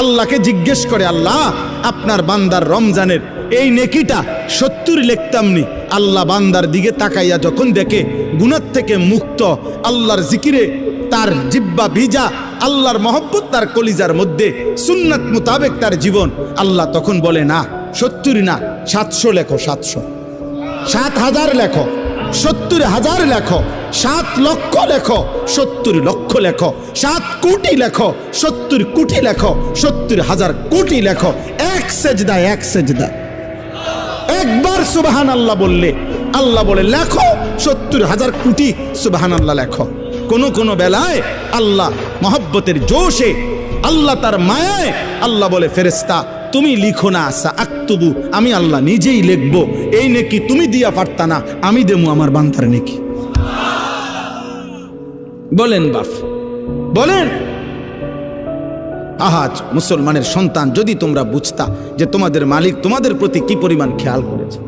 আল্লাহকে জিজ্ঞেস করে, আল্লাহ আপনার বান্দার রমজানের এই নেকিটা 70 লিখতাম নি। আল্লাহ বান্দার দিকে তাকাইয়া যখন দেখে গুনাহ থেকে মুক্ত, আল্লাহর জিকিরে তার জিব্বা ভিজা, আল্লাহর মহব্বত তার কলিজার মধ্যে, সুন্নাত মোতাবেক তার জীবন, আল্লাহ তখন বলে না 70 না 700 লেখো, 700, 7,000 লেখো, 70,000 লেখো, 7 লক্ষ লেখো, 70 লক্ষ লেখো, 7 কোটি লেখো, 70 কোটি লেখো, 70,000 কোটি লেখো। এক সেজদা, এক সেজদা, একবার সুবহানাল্লাহ বললে আল্লাহ বলে লেখো 70,000 কোটি সুবহানাল্লাহ লেখো। কোন বেলায় আল্লাহ মহব্বতের জোশে, আল্লাহ তার মায়ায় আল্লাহ বলে ফেরেশতা তুমি লিখো না, আসা আক্তুবু, আমি আল্লাহ নিজেই লিখবো। এই নেকি তুমি দিয়া পারতা না, আমি দেবো আমার বান্দার নেকি। বলেন বাপ, বলেন। আহাজ মুসলমানের সন্তান, যদি তোমরা বুঝতা যে তোমাদের মালিক তোমাদের প্রতি কি পরিমাণ খেয়াল করেছে।